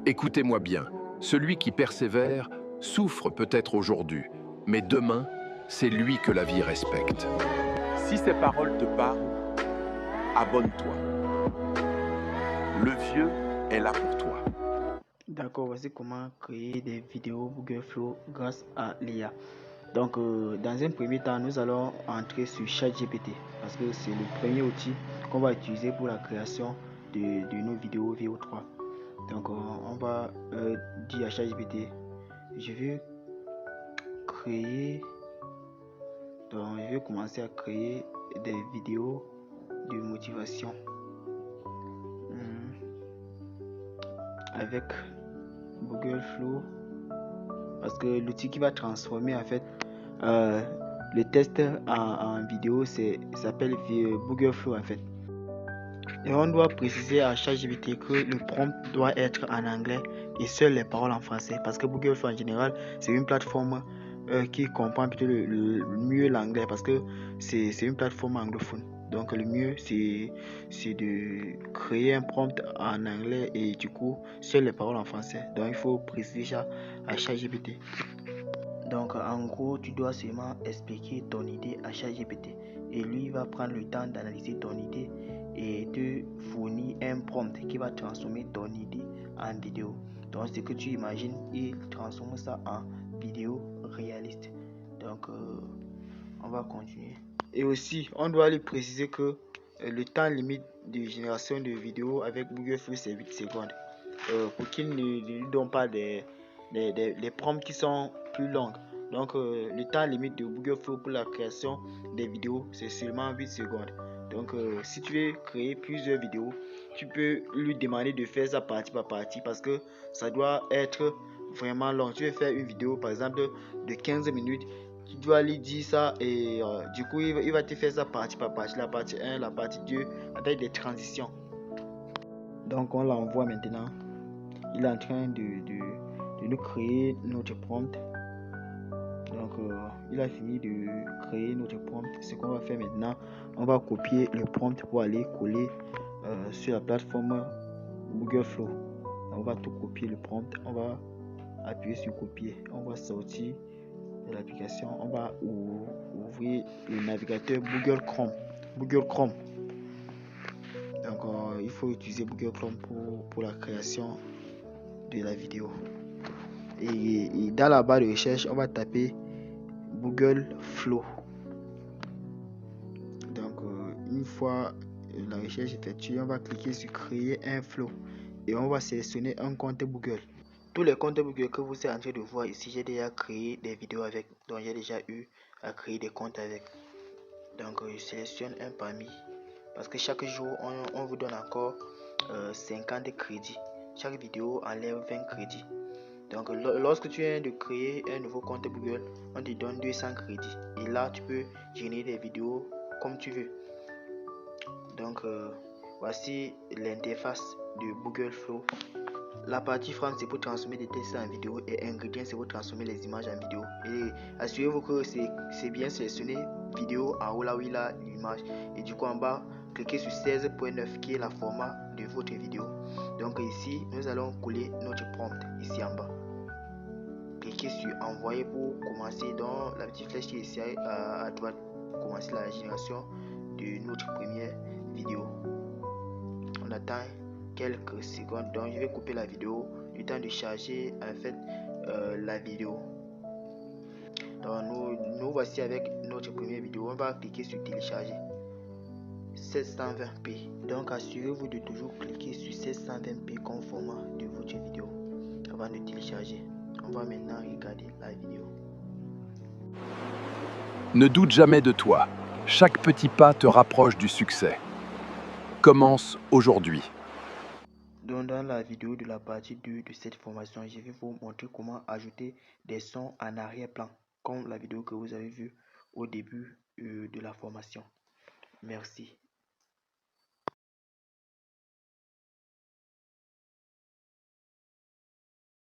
Écoutez-moi bien, celui qui persévère souffre peut-être aujourd'hui, mais demain, c'est lui que la vie respecte. Si ces paroles te parlent, abonne-toi. Le vieux est là pour toi. D'accord, voici comment créer des vidéos Google Flow grâce à l'IA. Donc, dans un premier temps, nous allons entrer sur ChatGPT parce que c'est le premier outil qu'on va utiliser pour la création de nos vidéos VO3. Donc, on va dire à ChatGPT, je veux créer, donc je vais commencer à créer des vidéos de motivation avec Google Flow parce que l'outil qui va transformer en fait le test en vidéo s'appelle Google Flow en fait. Et on doit préciser à ChatGPT que le prompt doit être en anglais et seules les paroles en français parce que Google Flow en général c'est une plateforme qui comprend plutôt le mieux l'anglais parce que c'est une plateforme anglophone. Donc le mieux c'est de créer un prompt en anglais et du coup seules les paroles en français. Donc il faut préciser ça à ChatGPT. Donc en gros, tu dois seulement expliquer ton idée à ChatGPT et lui va prendre le temps d'analyser ton idée et te fournir un prompt qui va transformer ton idée en vidéo. Donc ce que tu imagines, il transforme ça en vidéo réaliste. Donc on va continuer. Et aussi, on doit lui préciser que le temps limite de génération de vidéos avec Google Free c'est 8 secondes. Pour qu'il ne lui donne pas des prompts qui sont plus longues. Donc le temps limite de Google Flow pour la création des vidéos c'est seulement 8 secondes. Donc si tu veux créer plusieurs vidéos, tu peux lui demander de faire ça partie par partie parce que ça doit être vraiment long. Tu veux faire une vidéo par exemple de 15 minutes, tu dois lui dire ça et du coup il va te faire ça partie par partie, la partie 1, la partie 2 avec des transitions. Donc on l'envoie maintenant. Il est en train de nous créer notre prompt. Donc il a fini de créer notre prompt. Ce qu'on va faire maintenant, on va copier le prompt pour aller coller sur la plateforme Google Flow. On va tout copier le prompt. On va appuyer sur copier. On va sortir de l'application. On va ouvrir le navigateur Google Chrome. Google Chrome. Donc il faut utiliser Google Chrome pour la création de la vidéo. Et dans la barre de recherche, on va taper Google Flow. Donc, une fois la recherche effectuée, on va cliquer sur créer un flow et on va sélectionner un compte Google. Tous les comptes Google que vous êtes en train de voir ici, j'ai déjà créé des vidéos avec, donc j'ai déjà eu à créer des comptes avec. Donc, je sélectionne un parmi parce que chaque jour, on vous donne encore 50 crédits. Chaque vidéo enlève 20 crédits. Donc lorsque tu viens de créer un nouveau compte Google, on te donne 200 crédits. Et là, tu peux générer des vidéos comme tu veux. Donc voici l'interface de Google Flow. La partie front c'est pour transformer des textes en vidéo et ingrédients c'est pour transformer les images en vidéo. Et assurez-vous que c'est bien sélectionné vidéo en haut là où il a l'image. Et du coup en bas, cliquez sur 16.9 qui est la format de votre vidéo. Donc ici, nous allons coller notre prompt ici en bas. Cliquez sur envoyer pour commencer dans la petite flèche qui est ici à droite pour commencer la génération de notre première vidéo. On attend quelques secondes, donc je vais couper la vidéo du temps de charger en fait la vidéo. Donc nous voici avec notre première vidéo. On va cliquer sur télécharger 720p. Donc assurez-vous de toujours cliquer sur 720p comme format de votre vidéo avant de télécharger. On va maintenant regarder la vidéo. Ne doute jamais de toi. Chaque petit pas te rapproche du succès. Commence aujourd'hui. Donc dans la vidéo de la partie 2 de cette formation, je vais vous montrer comment ajouter des sons en arrière-plan, comme la vidéo que vous avez vue au début de la formation. Merci.